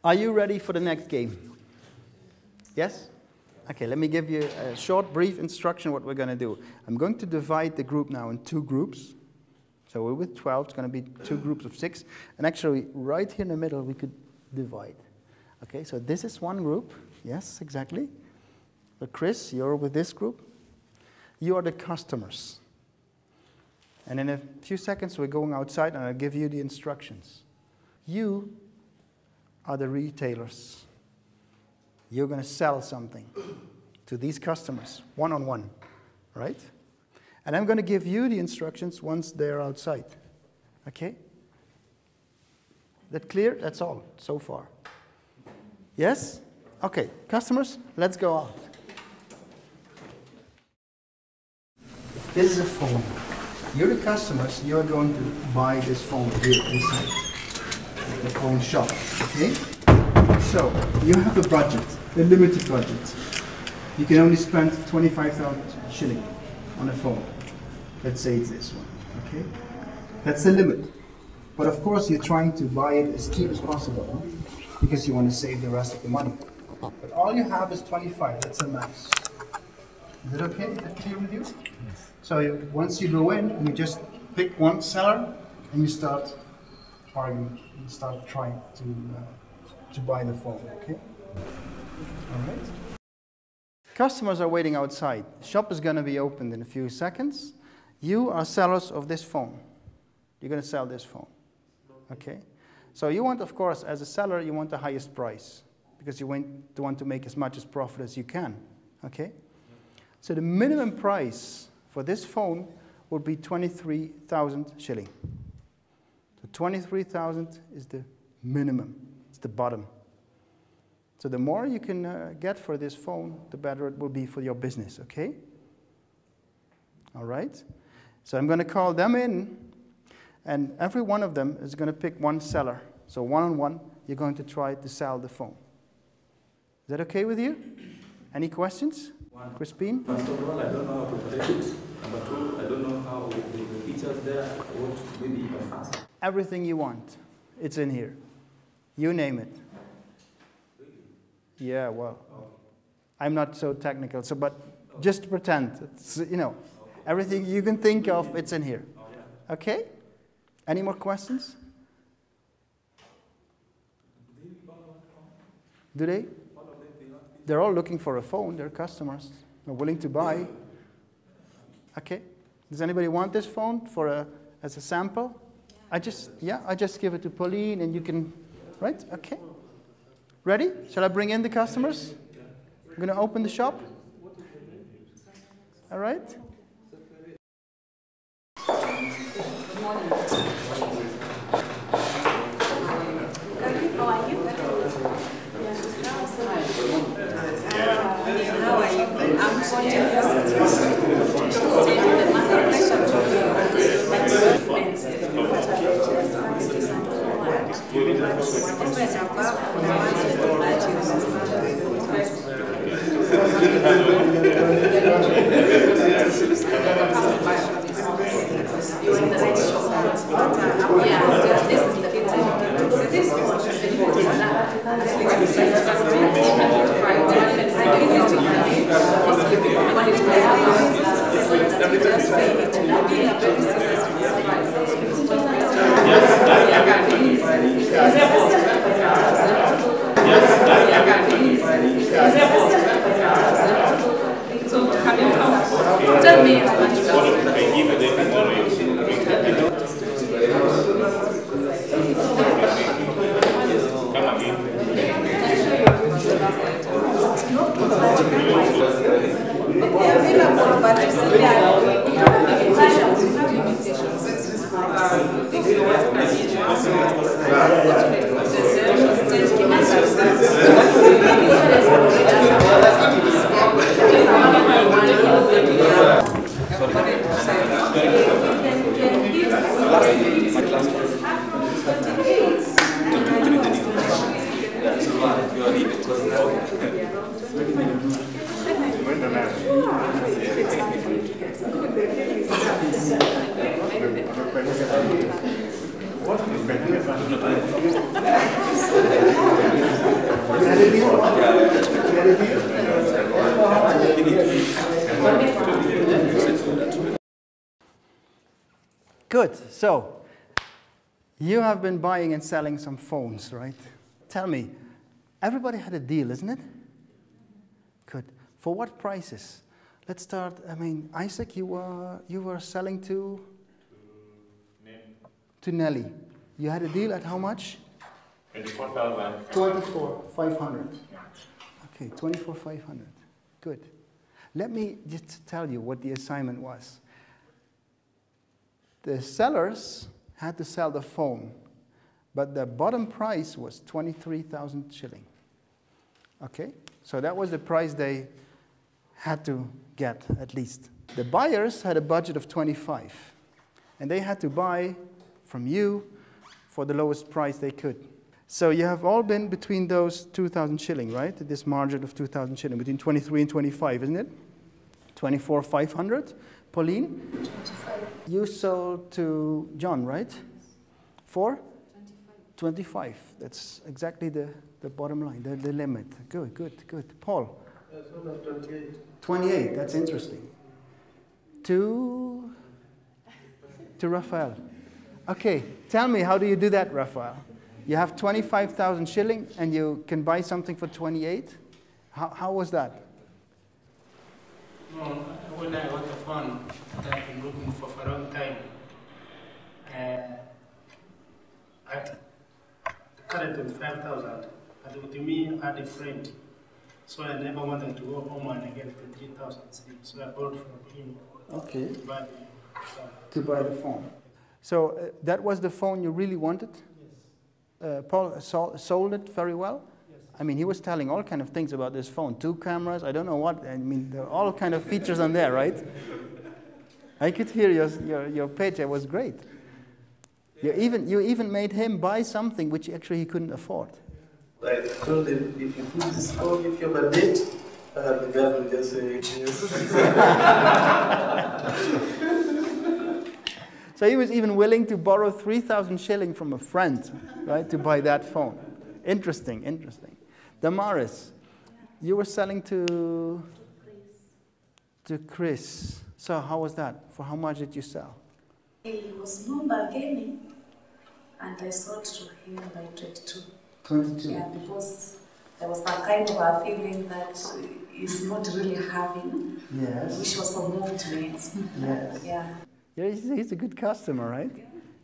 Are you ready for the next game? Yes? Okay, let me give you a short, brief instruction what we're going to do. I'm going to divide the group now in 2 groups. So we're with 12, it's going to be 2 groups of 6. And actually, right here in the middle, we could divide. Okay, so this is one group. Yes, exactly. But Chris, you're with this group. You are the customers. And in a few seconds, we're going outside, and I'll give you the instructions. You are the retailers. You're going to sell something to these customers, one-on-one, right? And I'm going to give you the instructions once they're outside. Okay? That clear? That's all so far. Yes? Okay, customers, let's go out. This is a phone. You're the customers, you're going to buy this phone here inside the phone shop, okay? So, you have a budget, a limited budget. You can only spend 25,000 shilling on a phone. Let's say it's this one, okay? That's the limit. But of course, you're trying to buy it as cheap as possible, because you want to save the rest of the money. But all you have is 25, that's a max. Is that okay? Is that clear with you? Yes. So once you go in, you just pick one seller and you start bargaining. You start trying to buy the phone, okay? All right. Customers are waiting outside. Shop is going to be opened in a few seconds. You are sellers of this phone. You're going to sell this phone, okay? So you want, of course, as a seller, you want the highest price because you want to make as much as profit as you can, okay? So the minimum price for this phone would be 23,000 shilling. So 23,000 is the minimum, it's the bottom. So the more you can get for this phone, the better it will be for your business, okay? All right? So I'm going to call them in, and every one of them is going to pick one seller. So one-on-one, you're going to try to sell the phone. Is that okay with you? Any questions? Crispin? First of all, I don't know how to protect it. Number 2, I don't know how the features there, what maybe you can ask. Everything you want, it's in here. You name it. Really? Yeah, well, I'm not so technical, so but just pretend. It's, you know, everything you can think of, it's in here. Okay? Any more questions? Do they? They're all looking for a phone. They're customers. They're willing to buy. Okay. Does anybody want this phone as a sample? I just give it to Pauline, and you can, right? Okay. Ready? Shall I bring in the customers? I'm going to open the shop. All right. Good morning. How are you? How are you? I'm going tell me how much. What? Good. So, you have been buying and selling some phones, right? Tell me, everybody had a deal, isn't it? Good. For what prices? Let's start. I mean, Isaac, you were selling to Nelly. You had a deal at how much? 24,000. 24,500. Okay, 24,500. Good. Let me just tell you what the assignment was. The sellers had to sell the phone, but the bottom price was 23,000 shilling. Okay, so that was the price they had to get at least. The buyers had a budget of 25, and they had to buy from you for the lowest price they could. So you have all been between those 2,000 shilling, right? This margin of 2,000 shilling, between 23 and 25, isn't it? 24,500. Pauline? 25. You sold to John, right? For? 25. That's exactly the bottom line, the limit. Good, good, good. Paul? I sold at 28. 28, that's interesting. To Raphael. Okay, tell me, how do you do that, Raphael? You have 25,000 shilling and you can buy something for 28? How was that? No, when I got the phone that I've been looking for a long time, at the current 25,000, and with me, I had a friend. So I never wanted to go home and get 23,000. So I borrowed from him Okay. to buy the phone. To buy the phone. So that was the phone you really wanted? Yes. Paul sold it very well? Yes. I mean, he was telling all kind of things about this phone. 2 cameras, I don't know what. I mean, there are all kind of features on there, right? I could hear your page. It was great. You even made him buy something which actually he couldn't afford. I told him, if you put this phone, if you have a date, the guy will just say yes. So he was even willing to borrow 3,000 shilling from a friend, right, to buy that phone. Interesting, interesting. Damaris, you were selling to Chris. So how was that? For how much did you sell? It was no bargaining, and I sold to him by 22. 22. Yeah, because there was a kind of a feeling that he's not really having, Yes. which also moved me. Yes. Yeah. Yeah, he's a good customer, right?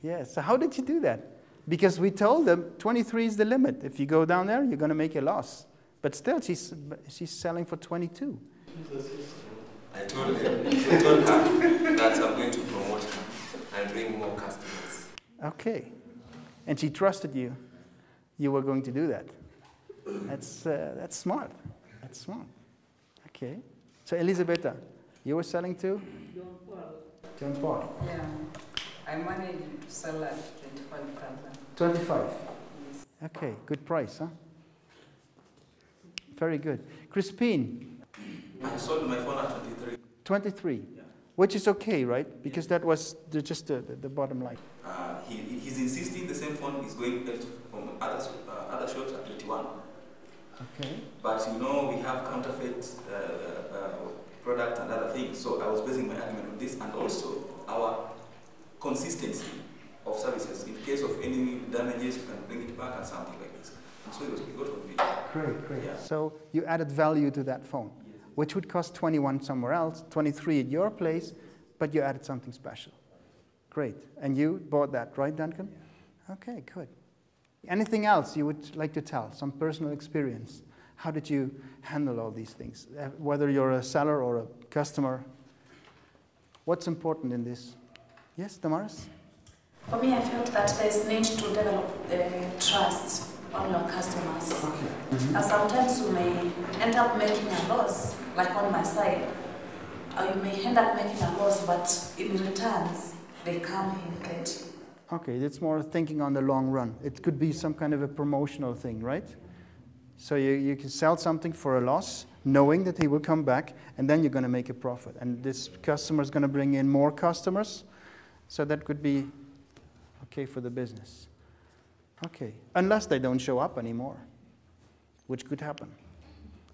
Yeah. So how did you do that? Because we told them 23 is the limit. If you go down there, you're going to make a loss. But still, she's selling for 22. I told her that I'm going to promote her and bring more customers. Okay. And she trusted you. You were going to do that. That's smart. That's smart. Okay. So Elisabetta, you were selling to? John Paul. Yeah, I managed to sell at 25,000. 25. Okay, good price, huh? Very good. Crispine. I sold my phone at 23. 23. Yeah. Which is okay, right? Because that was just the bottom line. He's insisting the same phone is going from other shops at 21. Okay. But you know, we have counterfeit product and other things. So I was basing my argument on this, and also our consistency of services. In case of any damages, you can bring it back and something like this. And so we got on video. Great, great. Yeah. So you added value to that phone, Yes. which would cost 21 somewhere else, 23 at your place, but you added something special. Great. And you bought that, right, Duncan? Yeah. Okay, good. Anything else you would like to tell? Some personal experience? How did you handle all these things? Whether you're a seller or a customer, what's important in this? Yes, Damaris? For me, I felt that there's need to develop trust on your customers. Okay. And sometimes you may end up making a loss, like on my side. Or you may end up making a loss, but in returns, they come in plenty. Okay, it's more thinking on the long run. It could be some kind of a promotional thing, right? So you can sell something for a loss, knowing that he will come back, and then you're going to make a profit. And this customer is going to bring in more customers, so that could be okay for the business. Okay, unless they don't show up anymore, which could happen.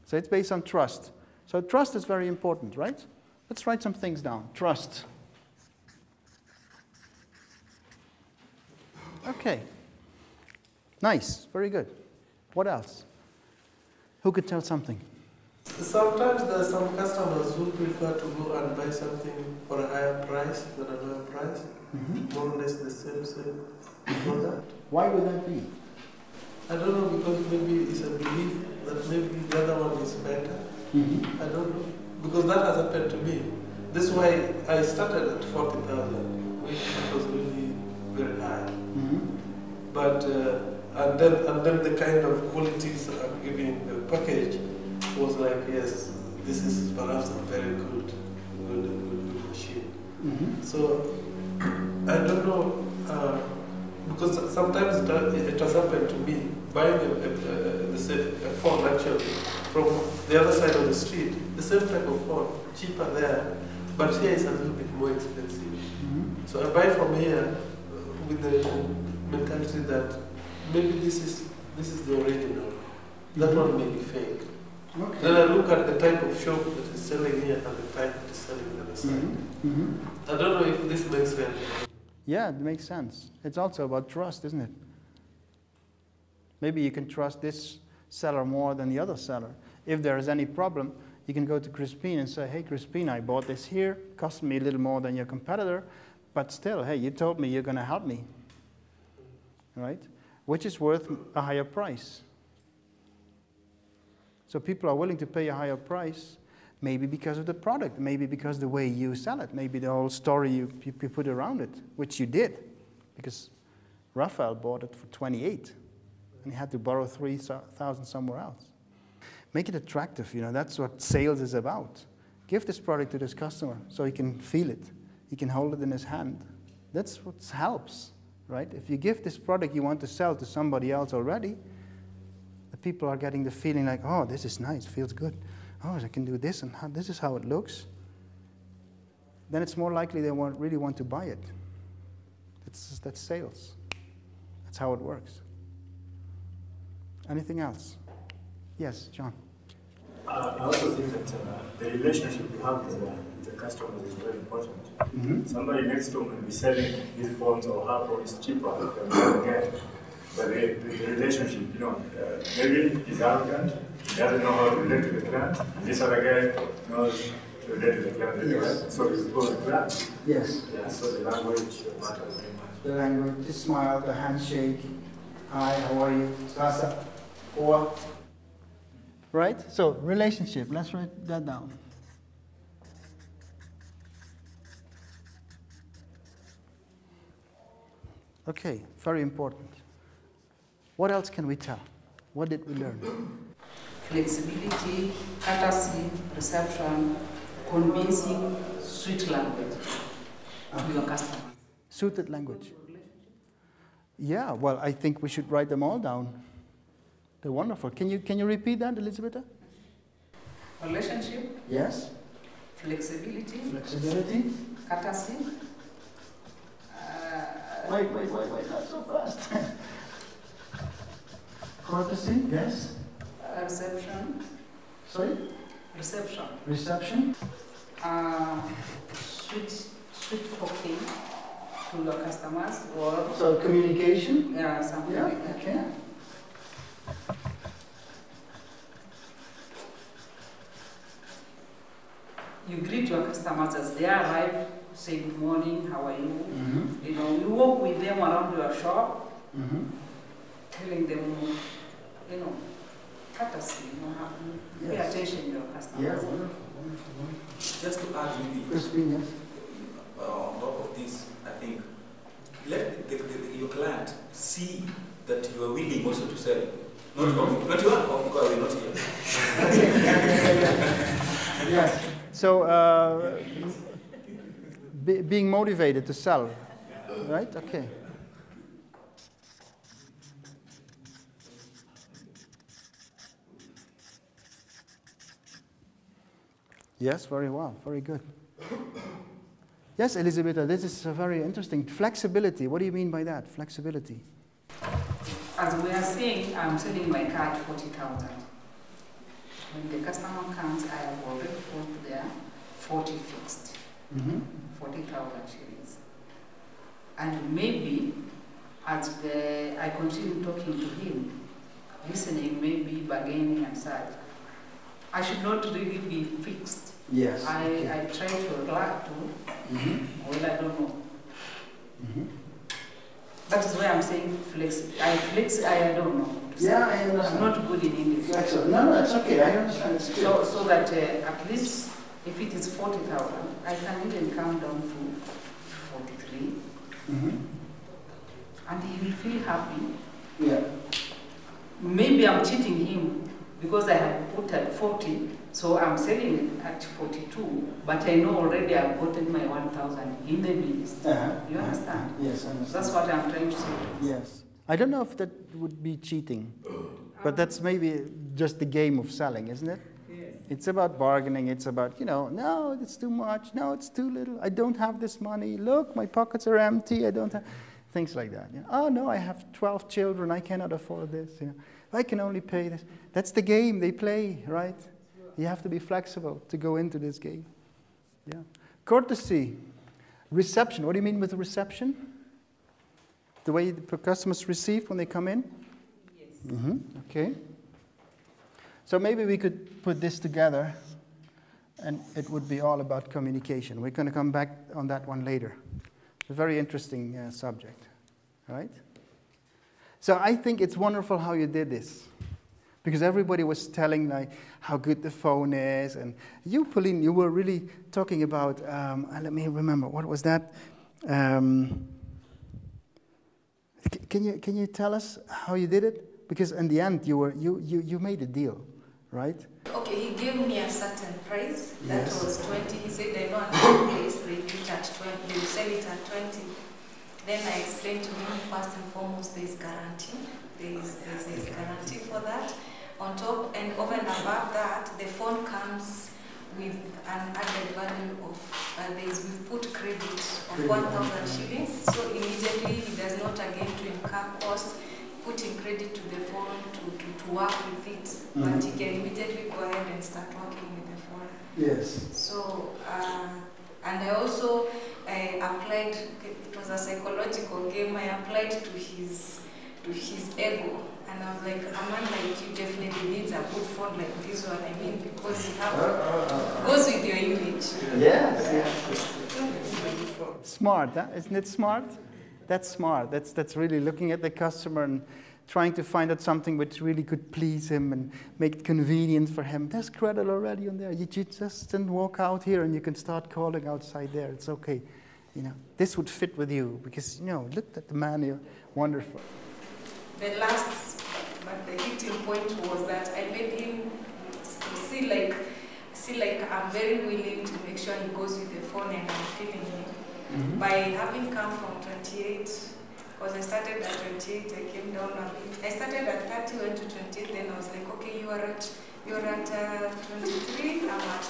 So it's based on trust. So trust is very important, right? Let's write some things down. Trust. Okay. Nice. Very good. What else? Who could tell something? Sometimes there are some customers who prefer to go and buy something for a higher price than a lower price. More or less the same product. Why would that be? I don't know, because maybe it's a belief that maybe the other one is better. I don't know. Because that has happened to me. This is why I started at 40,000, which was really very high. But and then the kind of qualities I'm giving the package was like, yes, this is perhaps a very good machine. So I don't know, because sometimes it has happened to me buying a phone actually from the other side of the street, the same type of phone, cheaper there, but here it's a little bit more expensive. So I buy from here with the mentality that maybe this is the original. That one may be fake. Okay. Then I look at the type of shop that is selling here and the type that is selling on the other side. I don't know if this makes sense. Yeah, it makes sense. It's also about trust, isn't it? Maybe you can trust this seller more than the other seller. If there is any problem, you can go to Crispin and say, hey, Crispin, I bought this here, cost me a little more than your competitor, but still, hey, you told me you're going to help me, right? Which is worth a higher price. So people are willing to pay a higher price, maybe because of the product, maybe because the way you sell it, maybe the whole story you put around it, which you did, because Raphael bought it for 28, and he had to borrow 3,000 somewhere else. Make it attractive, that's what sales is about. Give this product to this customer so he can feel it. He can hold it in his hand. That's what helps, right? If you give this product you want to sell to somebody else already, the people are getting the feeling like, oh, this is nice, feels good. Oh, I can do this, and this is how it looks. Then it's more likely they really want to buy it. That's sales. That's how it works. Anything else? Yes, John. I also think that the relationship you have with the customers is very important. Somebody next to him will be selling his phones or her phones cheaper than the other guy. But the relationship, maybe he's arrogant, he doesn't know how to relate to the client, and this other guy knows to relate to the client very well. So he's going to client. Yes. Yeah, so the language matters very much. The language, the smile, the handshake. Hi, how are you? Sasa. Or. Right? So, relationship. Let's write that down. Okay, very important. What else can we tell? What did we learn? Flexibility, courtesy, reception, convincing, sweet language to your customer. Suited language. Yeah, well, I think we should write them all down. They're wonderful. Can you repeat that, Elizabeth? Relationship. Yes. Flexibility. Flexibility. Courtesy. Wait, not so fast. Courtesy, yes. Reception. Sorry? Reception. Reception. Sweet talking to your customers, or so communication. Yeah, something like that. Okay. You greet your customers as they arrive. Say good morning. How are you? You walk with them around your shop, telling them, courtesy. Pay attention to your customers. Yeah, wonderful. Just to add, maybe. Yes. On top of this, I think, let your client see that you are willing also to sell. Not coffee. 21 coffee because we're not here. Yes. So, being motivated to sell, right? Okay. Yes, very well, very good. Yes, Elizabeth, this is very interesting. Flexibility, what do you mean by that, flexibility? As we are saying, I'm selling my car at 40,000. When the customer comes, I have already put there 40 fixed, Mm-hmm. 40,000 shillings. And maybe as I continue talking to him, listening, maybe bargaining and such, I should not really be fixed. Yes. I try to relax to, Mm-hmm. well, I don't know. Mm-hmm. That is why I'm saying flex. I don't know. Yeah, I I'm understand. not good in English. Flexible. No, that's okay. I understand. It's good. So that at least if it is 40,000, I can even come down to 43, Mm-hmm. and he will feel happy. Yeah. Maybe I'm cheating him because I have put at 40, so I'm selling it at 42, but I know already I've gotten my 1,000 in the list. Uh-huh. You understand? Yes, I understand. That's what I'm trying to say. Yes. I don't know if that would be cheating, but that's maybe just the game of selling, isn't it? Yes. It's about bargaining. It's about, no, it's too much. No, it's too little. I don't have this money. Look, my pockets are empty. I don't have... Things like that. Oh, no, I have 12 children. I cannot afford this. I can only pay this. That's the game they play, right? You have to be flexible to go into this game. Yeah. Courtesy. Reception. What do you mean with reception? The way the customers receive when they come in? Yes. Mm-hmm. Okay. So maybe we could put this together, and it would be all about communication. We're going to come back on that one later. A very interesting subject, right? So I think it's wonderful how you did this, because everybody was telling like how good the phone is, and you, Pauline, you were really talking about. Let me remember, what was that? Can you tell us how you did it? Because in the end, you made a deal, right? Okay, he gave me a certain price. That Yes. was 20. He said, I know another place they do it at 20. They will sell it at 20. Then I explained to him, first and foremost, there is guarantee. There is guarantee for that. On top and over and above that, the phone comes with an added value of, we've put credit of 1,000 shillings. So immediately he does not again to incur cost, putting credit to the phone to work with it. Mm-hmm. But he can immediately go ahead and start working with the phone. Yes. So, and I also applied, it was a psychological game, I applied to his ego. And I was like, a man like you definitely needs a good phone like this one, I mean, because you have, goes with your image. Yes. Smart, huh? Isn't it smart? That's smart. That's really looking at the customer and trying to find out something which really could please him and make it convenient for him. There's credit already on there. You just walk out here and you can start calling outside there. It's okay. This would fit with you because, look at the man here. Wonderful. The last, but the hitting point was that I made him see like I'm very willing to make sure he goes with the phone and I'm feeling him. Mm-hmm. By having come from 28, because I started at 28, I came down a bit. I started at 30, went to 28, then I was like, okay, you're at 23, I'm at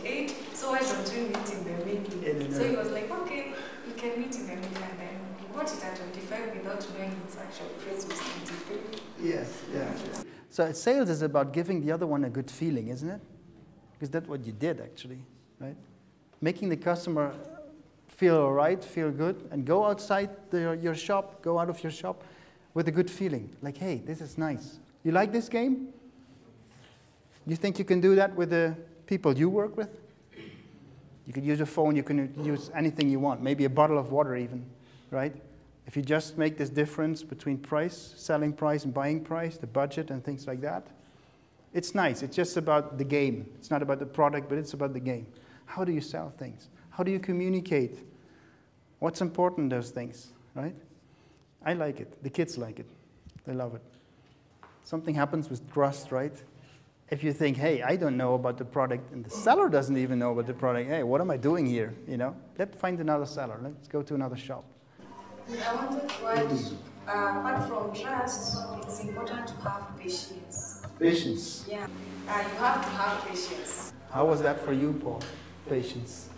28, so why don't we meet in the middle? So he was like, okay, we can meet in the middle, and then we got it at 25 without knowing its actual price was 23. Yes, yeah. So sales is about giving the other one a good feeling, isn't it? Because that's what you did, actually, right? Making the customer feel all right, feel good, and go outside your shop, go out of your shop with a good feeling. Like, hey, this is nice. You like this game? You think you can do that with the people you work with? You could use a phone, you can use anything you want, maybe a bottle of water even, right? If you just make this difference between price, selling price and buying price, the budget and things like that, it's nice. It's just about the game. It's not about the product, but it's about the game. How do you sell things? How do you communicate? What's important in those things, right? I like it. The kids like it. They love it. Something happens with trust, right? If you think, hey, I don't know about the product, and the seller doesn't even know about the product, hey, what am I doing here? Let's find another seller. Let's go to another shop. I wanted to add, apart from trust, it's important to have patience. Patience. Yeah, you have to have patience. How was that for you, Paul? Patience.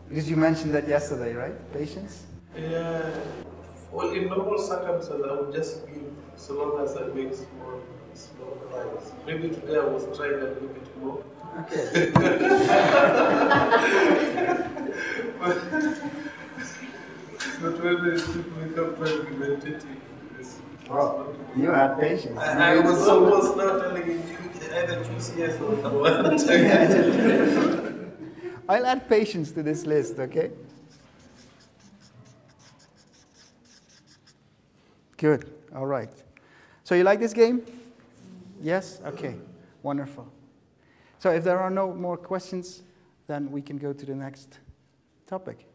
Because you mentioned that yesterday, right? Patience? Yeah. Well, in normal circumstances, I would just give so long as I make small clients. Maybe today I was trying a little bit more. Okay. Usually people become very argumentative. Well, you had patience. I was almost now telling you either choose yes or no. I'll add patience to this list, okay? Good, all right. So you like this game? Yes? Okay, wonderful. So if there are no more questions, then we can go to the next topic.